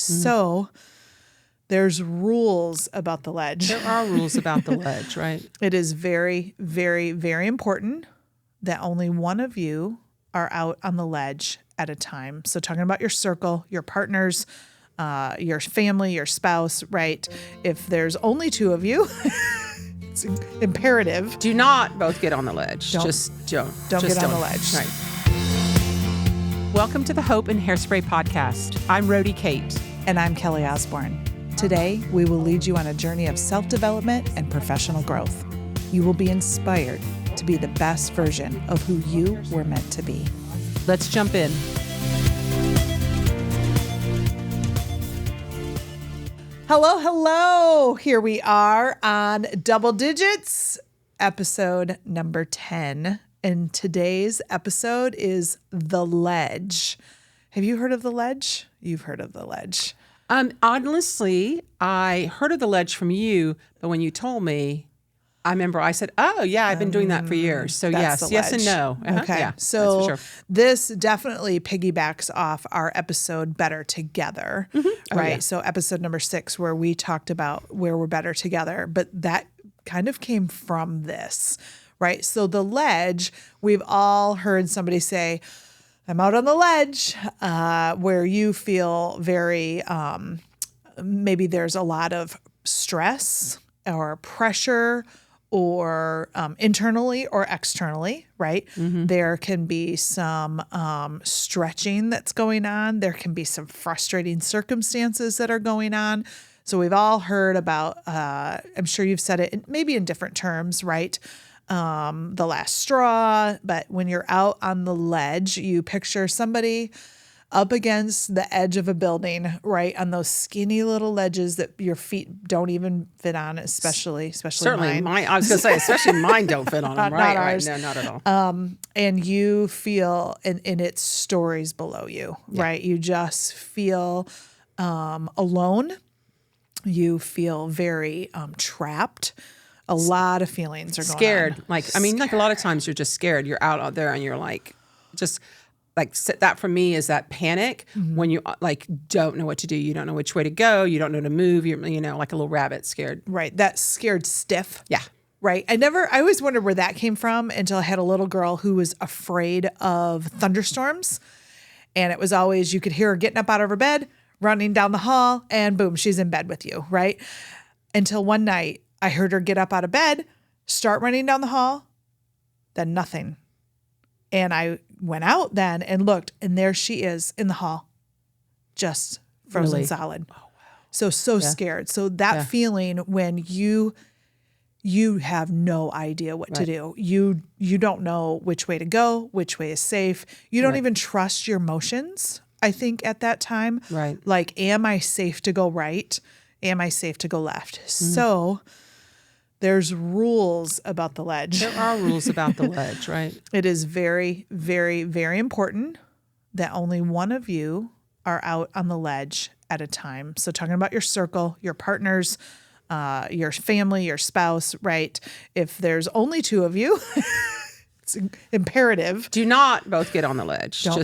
So there's rules about the ledge. There are rules about the ledge, right? It is very, very, very important that only one of you are out on the ledge at a time. So talking about your circle, your partners, your family, your spouse, right? If there's only two of you, it's imperative. Do not both get on the ledge. Don't get on the ledge. Right. Welcome to the Hope and Hairspray podcast. I'm Rhodey Kate. And I'm Kelly Osborne. Today, we will lead you on a journey of self-development and professional growth. You will be inspired to be the best version of who you were meant to be. Let's jump in. Hello, hello. Here we are on Double Digits, episode number 10. And today's episode is The Ledge. Have you heard of The Ledge? You've heard of The Ledge. Honestly, I heard of the ledge from you, but when you told me, I remember I said, oh, yeah, I've been doing that for years. So yes and no. Okay. Yeah, so that's for sure. This definitely piggybacks off our episode Better Together, right? Oh, yeah. So episode number 6, where we talked about where we're better together, but that kind of came from this, right? So the ledge, we've all heard somebody say, I'm out on the ledge, where you feel very, maybe there's a lot of stress or pressure or internally or externally, right? Mm-hmm. There can be some stretching that's going on. There can be some frustrating circumstances that are going on. So we've all heard about, I'm sure you've said it maybe in different terms, right? The last straw, but when you're out on the ledge, you picture somebody up against the edge of a building, right? On those skinny little ledges that your feet don't even fit on, especially Certainly mine. I was going to say, especially mine don't fit on them, right? Not ours. Right. No, not at all. And you feel, and it's stories below you, right? You just feel alone. You feel very trapped. A lot of feelings are going Scared. on. Like a lot of times you're just scared. You're out there and you're like, just like that for me is that panic when you like don't know what to do. You don't know which way to go. You don't know to move. You're, like a little rabbit scared. Right. That scared stiff. Yeah. Right. I always wondered where that came from until I had a little girl who was afraid of thunderstorms. And it was always, you could hear her getting up out of her bed, running down the hall, and boom, she's in bed with you. Right. Until one night, I heard her get up out of bed, start running down the hall, then nothing. And I went out then and looked, and there she is in the hall, just frozen Really? solid. Oh, wow. So scared. So that feeling when you have no idea what to do. You don't know which way to go, which way is safe. You don't even trust your emotions, I think, at that time. Right. Like, am I safe to go right? Am I safe to go left? So there's rules about the ledge. There are rules about the ledge, right? It is very, very, very important that only one of you are out on the ledge at a time. So talking about your circle, your partners, your family, your spouse, right? If there's only two of you, it's imperative. Do not both get on the ledge. Don't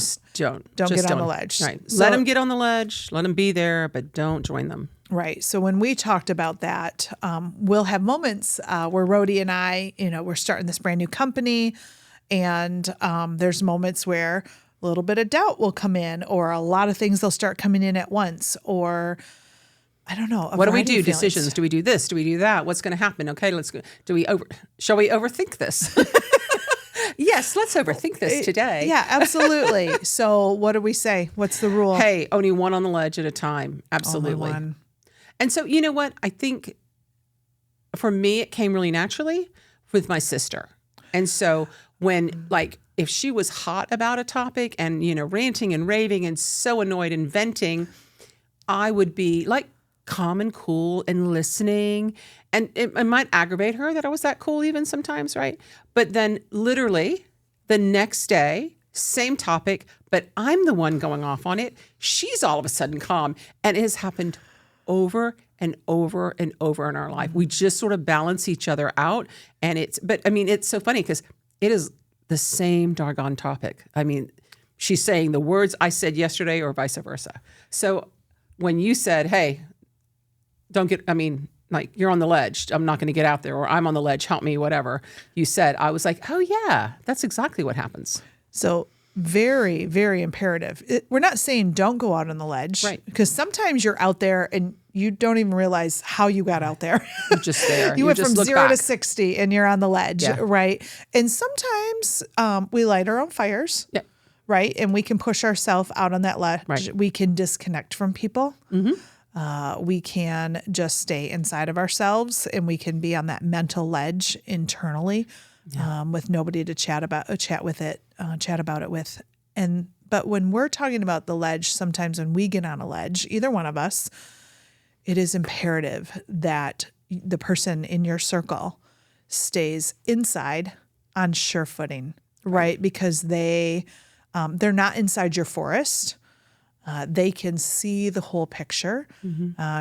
get on the ledge. Right. So, Let them get on the ledge. Let them be there, but don't join them. Right. So when we talked about that, we'll have moments where Rhodey and I, we're starting this brand new company, and there's moments where a little bit of doubt will come in, or a lot of things will start coming in at once, or I don't know. What do we do? Decisions. Do we do this? Do we do that? What's going to happen? Okay, let's go. Shall we overthink this? Yes, let's overthink this today. Yeah, absolutely. So what do we say? What's the rule? Hey, only one on the ledge at a time. Absolutely. Only one. And so, you know what? I think for me, it came really naturally with my sister. And so when, if she was hot about a topic and, ranting and raving and so annoyed and venting, I would be calm and cool and listening. And it might aggravate her that I was that cool even sometimes, right? But then literally the next day, same topic, but I'm the one going off on it. She's all of a sudden calm. And it has happened over and over and over in our life. We just sort of balance each other out. And it's so funny because it is the same doggone topic. She's saying the words I said yesterday or vice versa. So when you said, hey, like you're on the ledge, I'm not going to get out there, or I'm on the ledge, help me, whatever you said, I was like, oh yeah, that's exactly what happens. So very, very imperative. We're not saying don't go out on the ledge, right? Because sometimes you're out there and you don't even realize how you got out there. You're just there. You went from 0 back to 60 and you're on the ledge, right? And sometimes we light our own fires, right? And we can push ourselves out on that ledge. Right. We can disconnect from people. We can just stay inside of ourselves, and we can be on that mental ledge internally, with nobody to chat about it with. But when we're talking about the ledge, sometimes when we get on a ledge, either one of us, it is imperative that the person in your circle stays inside on sure footing, right? Because they're not inside your forest. They can see the whole picture.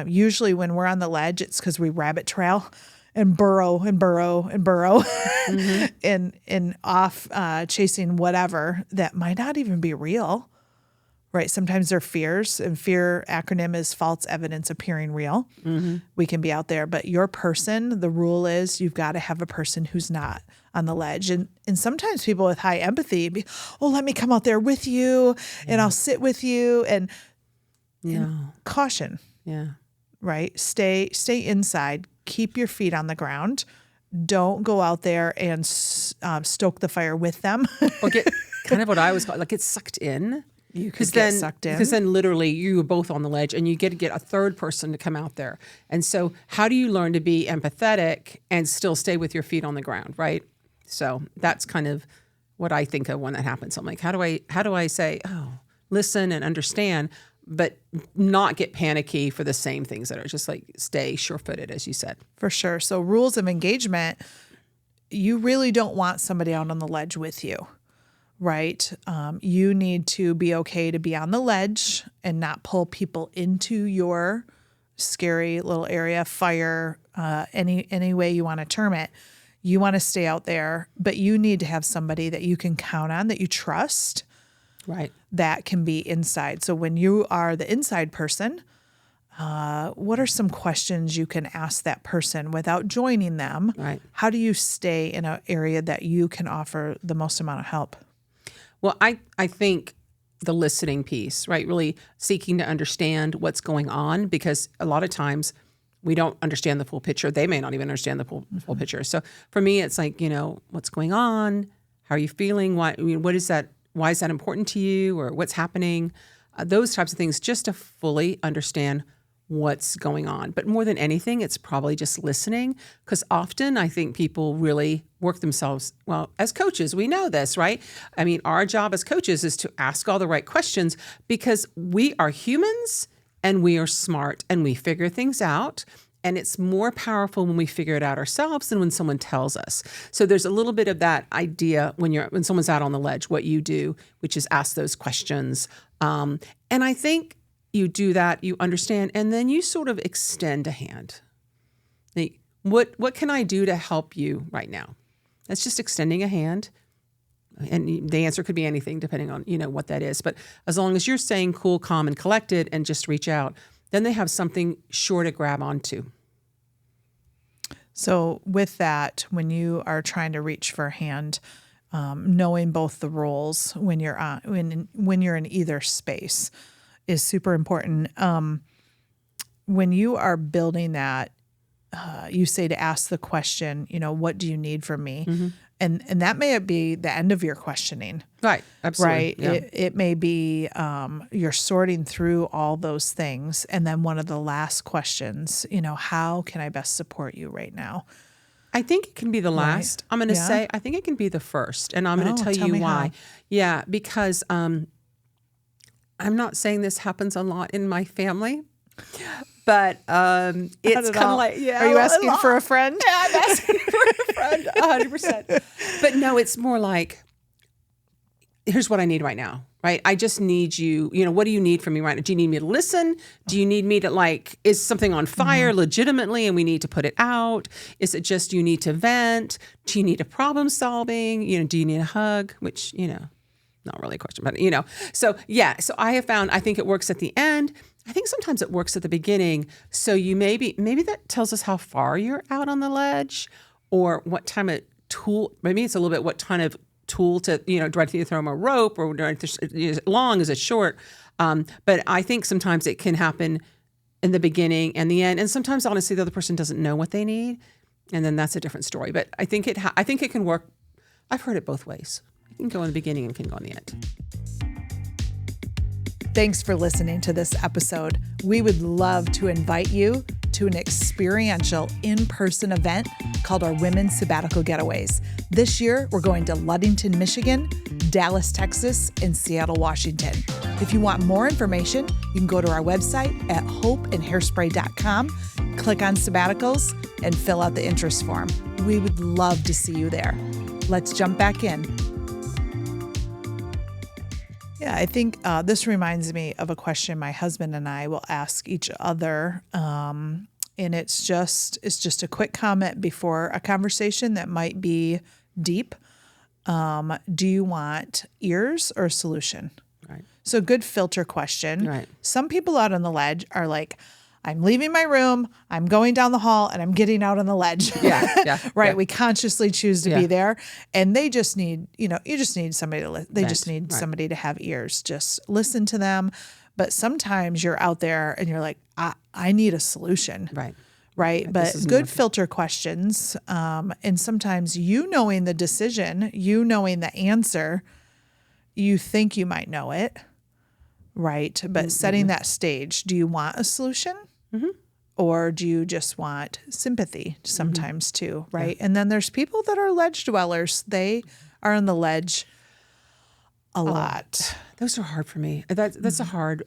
Usually when we're on the ledge, it's because we rabbit trail and burrow and burrow and burrow and off chasing whatever that might not even be real, right? Sometimes they're fears, and fear acronym is false evidence appearing real. We can be out there, but your person, the rule is you've got to have a person who's not on the ledge. And sometimes people with high empathy, let me come out there with you and I'll sit with you and caution. Yeah. Right? Stay inside. Keep your feet on the ground. Don't go out there and stoke the fire with them. Or get kind of what I was like, get sucked in. You could get sucked in. Because then literally you were both on the ledge and you get to get a third person to come out there. And so how do you learn to be empathetic and still stay with your feet on the ground, right? So that's kind of what I think of when that happens. I'm like, how do I say, listen and understand, but not get panicky for the same things that are just like stay sure-footed, as you said. For sure. So rules of engagement, you really don't want somebody out on the ledge with you, right? You need to be okay to be on the ledge and not pull people into your scary little area, fire, any way you want to term it. You want to stay out there, but you need to have somebody that you can count on, that you trust, right? That can be inside. So when you are the inside person, what are some questions you can ask that person without joining them? Right. How do you stay in an area that you can offer the most amount of help? Well, I think the listening piece, right? Really seeking to understand what's going on, because a lot of times we don't understand the full picture. They may not even understand the full picture. So for me, it's like, what's going on? How are you feeling? What is that? Why is that important to you? Or what's happening? Those types of things, just to fully understand what's going on. But more than anything, it's probably just listening, because often I think people really work themselves. Well, as coaches, we know this, right? I mean, our job as coaches is to ask all the right questions, because we are humans and we are smart and we figure things out. And it's more powerful when we figure it out ourselves than when someone tells us. So there's a little bit of that idea when someone's out on the ledge, what you do, which is ask those questions. And I think you do that, you understand, and then you sort of extend a hand. Like, what can I do to help you right now? That's just extending a hand. And the answer could be anything depending on, what that is. But as long as you're staying cool, calm, and collected and just reach out, then they have something sure to grab onto. So with that, when you are trying to reach for a hand, knowing both the roles when you're in either space is super important. When you are building that, you say to ask the question, what do you need from me? Mm-hmm. And that may be the end of your questioning. Right. Absolutely. Right. Yeah. It may be you're sorting through all those things. And then one of the last questions, how can I best support you right now? I think it can be the last. Right. I'm going to say, I think it can be the first. And I'm going to tell you why. How. Yeah, because I'm not saying this happens a lot in my family. But it's kind of like, are you asking for a friend? Yeah, I'm asking for a friend, 100%. But no, it's more like, here's what I need right now, right? I just need you, what do you need from me right now? Do you need me to listen? Do you need me to is something on fire legitimately and we need to put it out? Is it just you need to vent? Do you need a problem solving? Do you need a hug? Which, not really a question, but so I have found, I think it works at the end. I think sometimes it works at the beginning. So you maybe that tells us how far you're out on the ledge, or what time of tool. Maybe it's a little bit what kind of tool to, do I need to throw them a rope, or is it long, is it short? But I think sometimes it can happen in the beginning and the end, and sometimes honestly the other person doesn't know what they need, and then that's a different story. But I think it can work. I've heard it both ways. It can go in the beginning and can go in the end. Thanks for listening to this episode. We would love to invite you to an experiential in-person event called our Women's Sabbatical Getaways. This year, we're going to Ludington, Michigan, Dallas, Texas, and Seattle, Washington. If you want more information, you can go to our website at hopeandhairspray.com, click on sabbaticals, and fill out the interest form. We would love to see you there. Let's jump back in. Yeah, I think this reminds me of a question my husband and I will ask each other, and it's just a quick comment before a conversation that might be deep. Do you want ears or a solution? Right. So good filter question. Right. Some people out on the ledge are like, I'm leaving my room, I'm going down the hall, and I'm getting out on the ledge. Yeah. Right. Yeah. We consciously choose to be there. And they just need, you just need somebody to listen. They just need somebody to have ears. Just listen to them. But sometimes you're out there and you're like, I need a solution. Right. Right. But good filter questions. And sometimes knowing the decision, knowing the answer, you think you might know it. Right. But setting that stage, do you want a solution? Mm-hmm. Or do you just want sympathy sometimes too? Right. Yeah. And then there's people that are ledge dwellers. They are on the ledge a lot. Those are hard for me. That's a hard,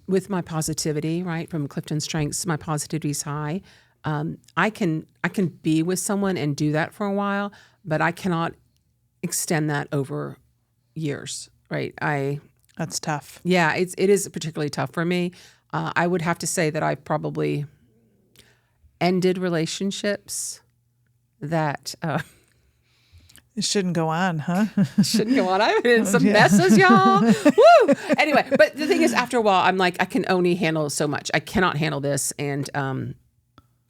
with my positivity, right? From Clifton Strengths, my positivity is high. I can be with someone and do that for a while, but I cannot extend that over years. Right. That's tough. Yeah, it is particularly tough for me. I would have to say that I've probably ended relationships that it shouldn't go on, huh? Shouldn't go on. I've been in some messes, y'all. Woo! Anyway, but the thing is, after a while, I'm like, I can only handle so much. I cannot handle this, and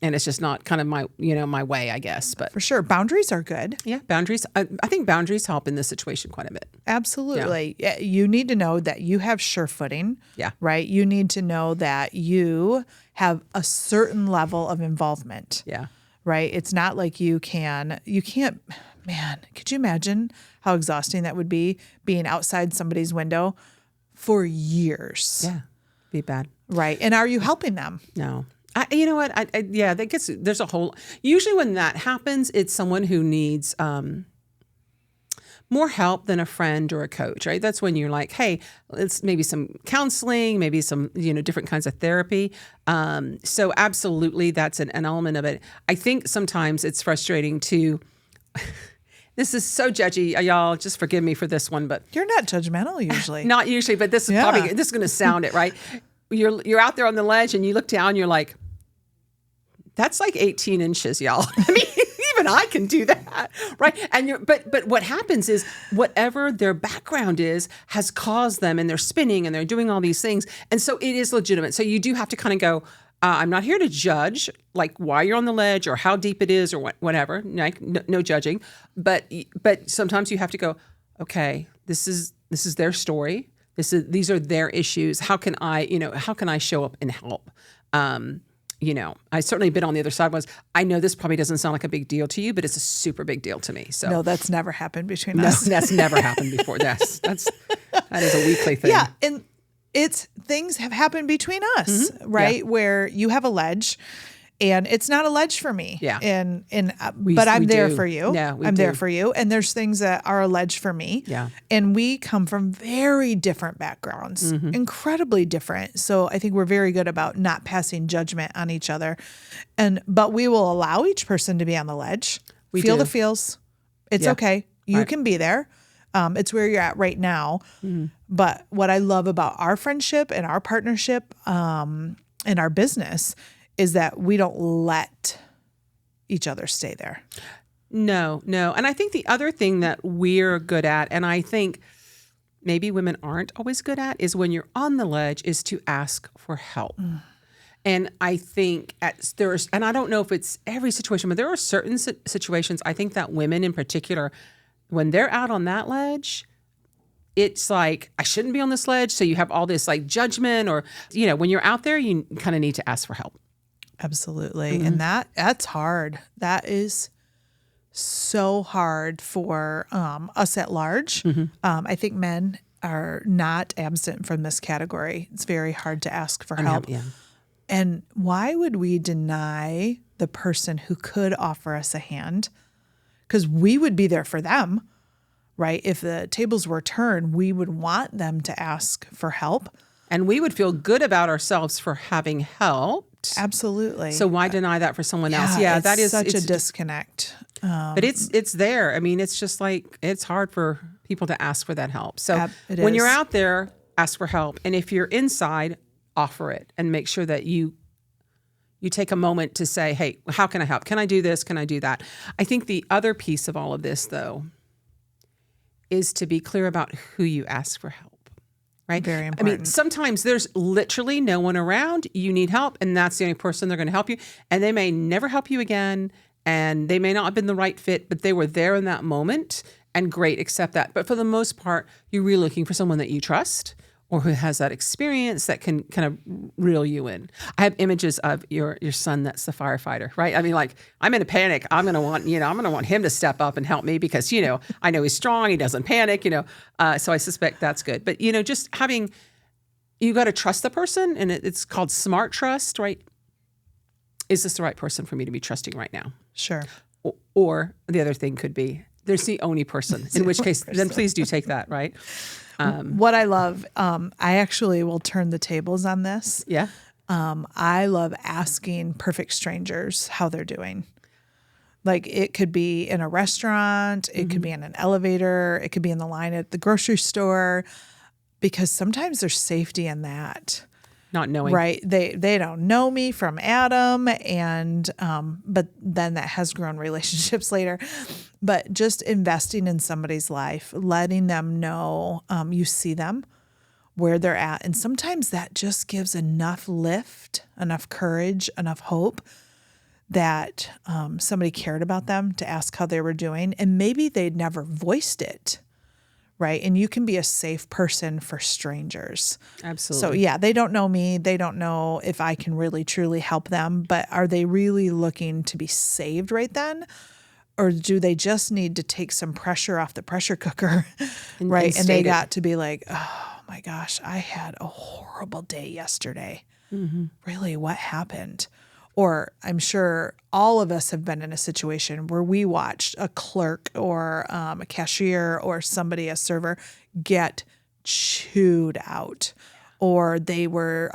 it's just not kind of my way, I guess. But for sure, boundaries are good. Yeah, boundaries. I think boundaries help in this situation quite a bit. Absolutely. Yeah. You need to know that you have sure footing. Yeah. Right. You need to know that you have a certain level of involvement. Yeah. Right. It's not like you can't, man, could you imagine how exhausting that would be, being outside somebody's window for years? Yeah. Be bad. Right. And are you helping them? No. You know what? That gets, there's a whole, usually when that happens, it's someone who needs more help than a friend or a coach, right? That's when you're like, hey, it's maybe some counseling, maybe some, different kinds of therapy. So absolutely, that's an element of it. I think sometimes it's frustrating to, this is so judgy, y'all, just forgive me for this one, but. You're not judgmental usually. Not usually, but this is probably, this is going to sound it, right? You're out there on the ledge and you look down, you're like, that's like 18 inches, y'all. I mean, even I can do that, right? And but what happens is whatever their background is has caused them, and they're spinning and they're doing all these things, and so it is legitimate. So you do have to kind of go, I'm not here to judge like why you're on the ledge or how deep it is or whatever. Like, no judging, but sometimes you have to go, okay, this is their story. These are their issues. How can I show up and help? I certainly been on the other side once. I know this probably doesn't sound like a big deal to you, but it's a super big deal to me. So no, that's never happened between us. No, that's never happened before. That is a weekly thing. Yeah, and things have happened between us, right? Yeah. Where you have a ledge, and it's not a ledge for me. Yeah, but I'm there for you. Yeah, I'm there for you, and there's things that are a ledge for me. Yeah, and we come from very different backgrounds, incredibly different. So I think we're very good about not passing judgment on each other, but we will allow each person to be on the ledge. Feel the feels. It's okay. You can be there. It's where you're at right now. Mm-hmm. But what I love about our friendship and our partnership, and our business, is that we don't let each other stay there. No. And I think the other thing that we're good at, and I think maybe women aren't always good at is when you're on the ledge is to ask for help. And I think and I don't know if it's every situation, but there are certain situations, I think that women in particular, when they're out on that ledge, it's like, I shouldn't be on this ledge. So you have all this like judgment or, when you're out there, you kind of need to ask for help. Absolutely. And that's hard. That is so hard for us at large. I think men are not absent from this category. It's very hard to ask for help. Yeah. And why would we deny the person who could offer us a hand? Because we would be there for them, right? If the tables were turned, we would want them to ask for help. And we would feel good about ourselves for having helped. Absolutely. So why deny that for someone else? Yeah, that is such a disconnect. But it's there. I mean, it's just like, it's hard for people to ask for that help. So when you're out there, ask for help. And if you're inside, offer it and make sure that you take a moment to say, hey, how can I help? Can I do this? Can I do that? I think the other piece of all of this, though, is to be clear about who you ask for help, right? Very important. I mean, sometimes there's literally no one around. You need help, and that's the only person they're going to help you. And they may never help you again, and they may not have been the right fit, but they were there in that moment, and great, accept that. But for the most part, you're really looking for someone that you trust or who has that experience that can kind of reel you in. I have images of your son that's the firefighter, right? I mean, like, I'm in a panic. I'm going to want him to step up and help me because, I know he's strong. He doesn't panic, so I suspect that's good. But, just you got to trust the person, and it's called smart trust, right? Is this the right person for me to be trusting right now? Sure. Or the other thing could be, there's the only person, in which case, then please do take that, right? What I love, I actually will turn the tables on this. Yeah. I love asking perfect strangers how they're doing. Like, it could be in a restaurant, it could be in an elevator, it could be in the line at the grocery store, because sometimes there's safety in that. Not knowing. Right. They don't know me from Adam, and but then that has grown relationships later. But just investing in somebody's life, letting them know you see them, where they're at. And sometimes that just gives enough lift, enough courage, enough hope that somebody cared about them to ask how they were doing. And maybe they'd never voiced it. Right. And you can be a safe person for strangers. Absolutely. So, yeah, they don't know me. They don't know if I can really, truly help them. But are they really looking to be saved right then? Or do they just need to take some pressure off the pressure cooker? Right. And they got to be like, oh, my gosh, I had a horrible day yesterday. Really, what happened? Or I'm sure all of us have been in a situation where we watched a clerk or a cashier or somebody, a server, get chewed out, or they were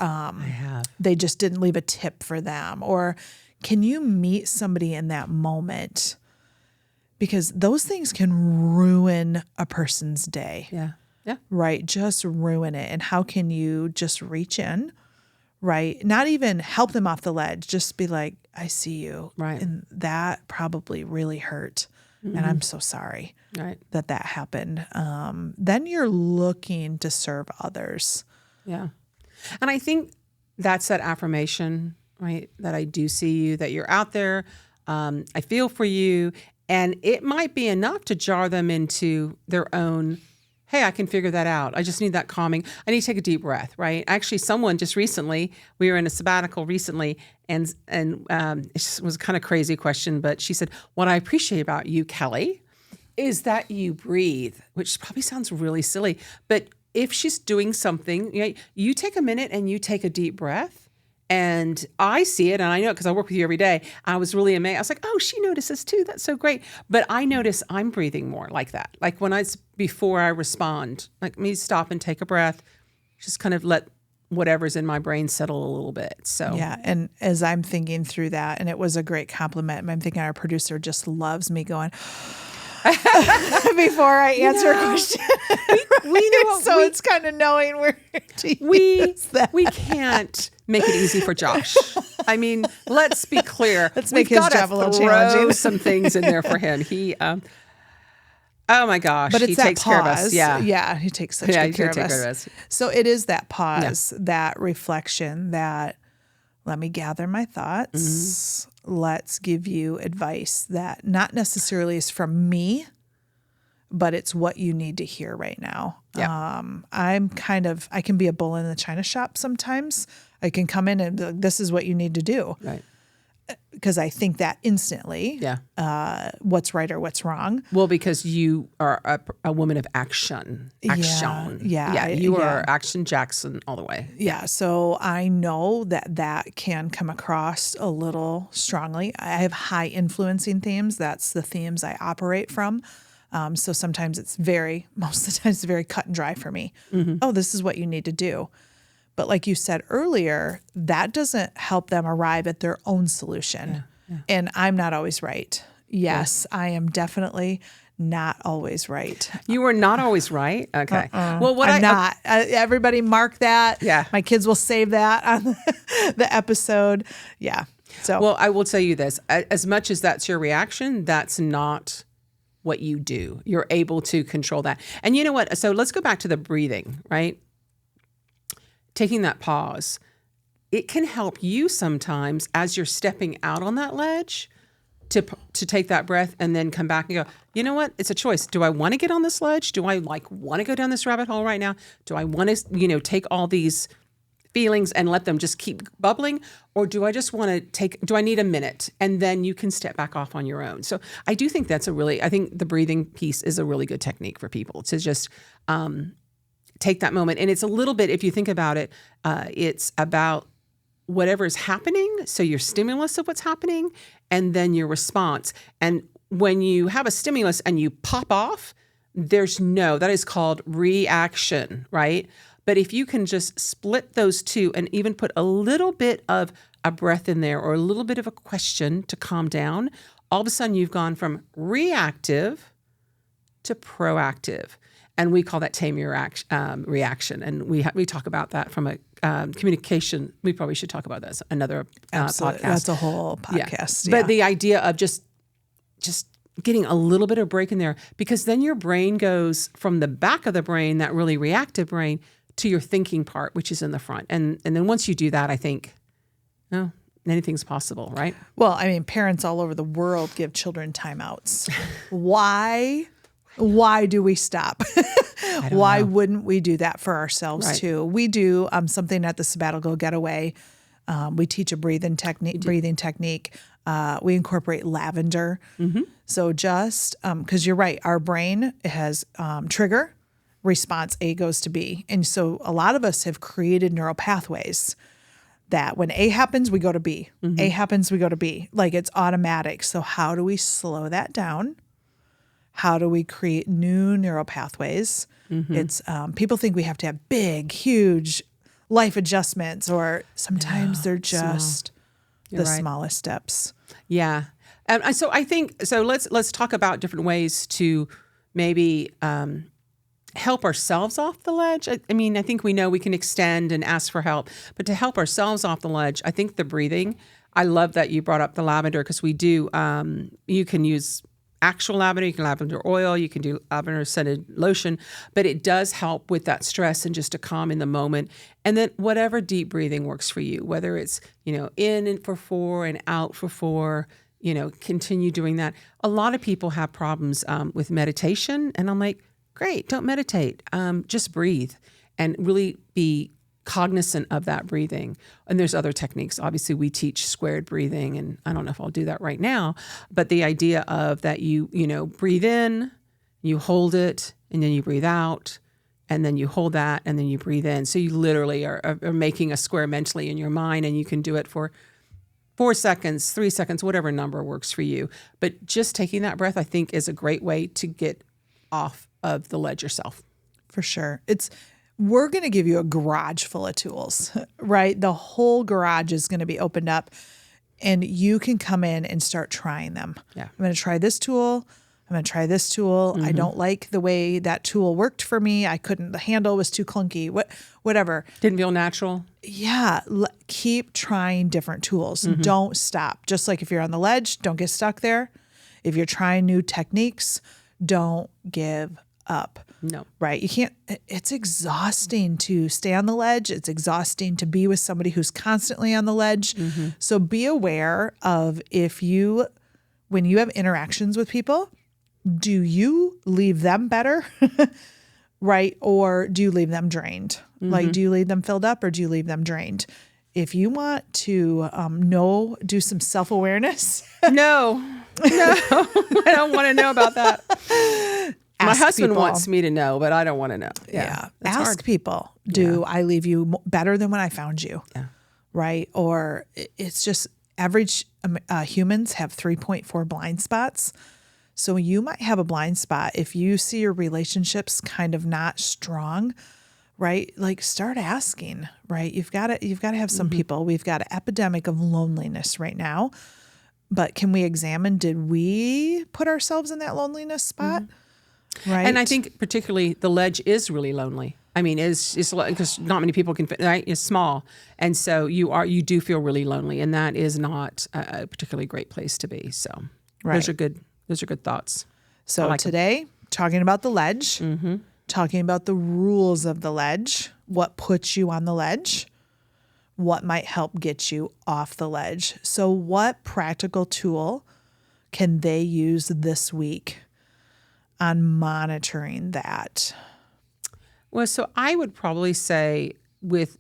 they just didn't leave a tip for them. Or can you meet somebody in that moment? Because those things can ruin a person's day. Yeah. Right. Just ruin it. And how can you just reach in? Right. Not even help them off the ledge. Just be like, I see you. Right. And that probably really hurt. And I'm so sorry that happened. Then you're looking to serve others. Yeah. And I think that's that affirmation, right? That I do see you, that you're out there. I feel for you. And it might be enough to jar them into their own, hey, I can figure that out. I just need that calming. I need to take a deep breath, right? Actually, someone just recently, we were in a sabbatical recently, and it was kind of crazy question, but she said, what I appreciate about you, Kelly, is that you breathe, which probably sounds really silly, but if she's doing something, you take a minute and you take a deep breath. And I see it, and I know it because I work with you every day. I was really amazed. I was like, oh, she notices too. That's so great. But I notice I'm breathing more like that. Like before I respond, like me stop and take a breath, just kind of let whatever's in my brain settle a little bit. So yeah, and as I'm thinking through that, and it was a great compliment, I'm thinking our producer just loves me going, before I answer a question. We know so it's kind of knowing where to use that. We can't make it easy for Josh. I mean, let's be clear. Let's make his job a little challenging. Some things in there for him. He, Oh my gosh. But it's he that takes pause. care of us. Yeah. Yeah. He takes such Yeah, good care of us. So it is that pause, that reflection, that let me gather my thoughts. Let's give you advice that not necessarily is from me, but it's what you need to hear right now. Yeah. I can be a bull in the china shop sometimes. I can come in and be like, this is what you need to do. Right. Because I think that instantly, what's right or what's wrong. Well, because you are a woman of action. Action. Yeah. You are Action Jackson all the way. Yeah. So I know that can come across a little strongly. I have high influencing themes. That's the themes I operate from. So sometimes most of the time it's very cut and dry for me. Oh, this is what you need to do. But like you said earlier, that doesn't help them arrive at their own solution. Yeah. And I'm not always right. Yes, I am definitely not always right. You are not always right? Okay. Well, I'm not. Everybody mark that. Yeah. My kids will save that on the episode. Yeah. So. Well, I will tell you this. As much as that's your reaction, that's not what you do. You're able to control that. And you know what? So let's go back to the breathing, right? Taking that pause, it can help you sometimes as you're stepping out on that ledge to take that breath and then come back and go, you know what? It's a choice. Do I want to get on this ledge? Do I want to go down this rabbit hole right now? Do I want to, take all these feelings and let them just keep bubbling? Or do I just want to do I need a minute? And then you can step back off on your own. So I do think I think the breathing piece is a really good technique for people to just, take that moment. And it's a little bit, if you think about it, it's about whatever is happening. So your stimulus of what's happening and then your response. And when you have a stimulus and you pop off, that is called reaction, right? But if you can just split those two and even put a little bit of a breath in there or a little bit of a question to calm down, all of a sudden you've gone from reactive to proactive. And we call that tame your reaction. And we talk about that from a communication. We probably should talk about that another podcast. That's a whole podcast. Yeah. But the idea of just getting a little bit of break in there, because then your brain goes from the back of the brain, that really reactive brain, to your thinking part, which is in the front. And then once you do that, I think, anything's possible, right? Well, I mean, parents all over the world give children timeouts. Why do we stop? Why wouldn't we do that for ourselves too? We do something at the Sabbatical Getaway. We teach a breathing technique. We incorporate lavender. So just because you're right, our brain has trigger, response A goes to B. And so a lot of us have created neural pathways that when A happens, we go to B. A happens, we go to B. Like it's automatic. So how do we slow that down? How do we create new neural pathways? It's people think we have to have big, huge life adjustments, or sometimes they're just the smallest steps. Yeah, and so I think so. Let's talk about different ways to maybe help ourselves off the ledge. I mean, I think we know we can extend and ask for help, but to help ourselves off the ledge, I think the breathing. I love that you brought up the lavender because we do. You can use actual lavender, you can lavender oil, you can do lavender scented lotion, but it does help with that stress and just to calm in the moment. And then whatever deep breathing works for you, whether it's, in and for 4 and out for 4, continue doing that. A lot of people have problems with meditation, and I'm like, great, don't meditate. Just breathe and really be cognizant of that breathing. And there's other techniques. Obviously, we teach squared breathing, and I don't know if I'll do that right now, but the idea of that you breathe in, you hold it, and then you breathe out, and then you hold that, and then you breathe in. So you literally are making a square mentally in your mind, and you can do it for 4 seconds, 3 seconds, whatever number works for you. But just taking that breath, I think, is a great way to get off of the ledge yourself. For sure. We're going to give you a garage full of tools, right? The whole garage is going to be opened up, and you can come in and start trying them. Yeah. I'm going to try this tool. I'm going to try this tool. I don't like the way that tool worked for me. The handle was too clunky, whatever. Didn't feel natural. Yeah. Keep trying different tools. Don't stop. Just like if you're on the ledge, don't get stuck there. If you're trying new techniques, don't give up. No. Right? You can't, it's exhausting to stay on the ledge. It's exhausting to be with somebody who's constantly on the ledge. So be aware of when you have interactions with people, do you leave them better? Right? Or do you leave them drained? Like, do you leave them filled up or do you leave them drained? If you want to do some self-awareness. No, I don't want to know about that. My husband people. wants me to know, but I don't want to know. Yeah. That's Ask hard. people, do I leave you better than when I found you? Yeah. Right? Or it's just average humans have 3.4 blind spots. So you might have a blind spot if you see your relationships kind of not strong, right? Like start asking, right? You've got to have some people. We've got an epidemic of loneliness right now. But can we examine, did we put ourselves in that loneliness spot? Right. And I think particularly the ledge is really lonely. I mean, it's because not many people can fit, right? It's small. And so you do feel really lonely, and that is not a particularly great place to be. So those are good thoughts. So today, talking about the ledge, talking about the rules of the ledge, what puts you on the ledge, what might help get you off the ledge. So what practical tool can they use this week on monitoring that? Well, so I would probably say with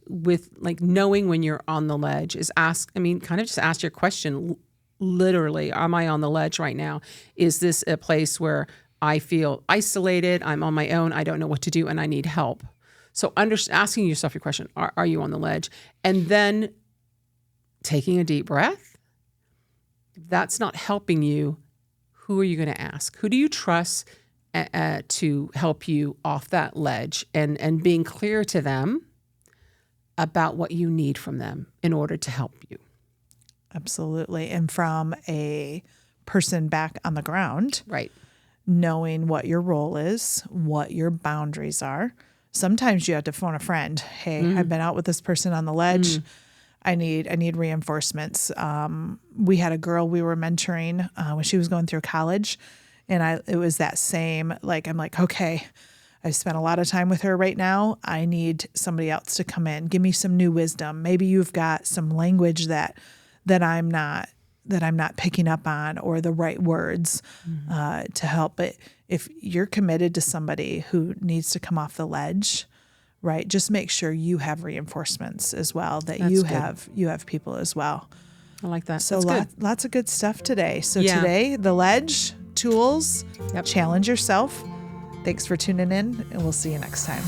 like knowing when you're on the ledge is just ask your question literally, am I on the ledge right now? Is this a place where I feel isolated, I'm on my own, I don't know what to do, and I need help? So asking yourself your question, are you on the ledge? And then taking a deep breath. If that's not helping you, who are you going to ask? Who do you trust to help you off that ledge, and being clear to them about what you need from them in order to help you. Absolutely. And from a person back on the ground, Right. knowing what your role is, what your boundaries are. Sometimes you have to phone a friend. Hey, I've been out with this person on the ledge. I need reinforcements. We had a girl we were mentoring when she was going through college. And it was that same, I'm like, okay, I've spent a lot of time with her right now. I need somebody else to come in. Give me some new wisdom. Maybe you've got some language that I'm not picking up on, or the right words to help. But if you're committed to somebody who needs to come off the ledge, right, just make sure you have reinforcements as well, that you have people as well. I like that. So That's good. lots of good stuff today. So today, the ledge, tools, challenge yourself. Thanks for tuning in, and we'll see you next time.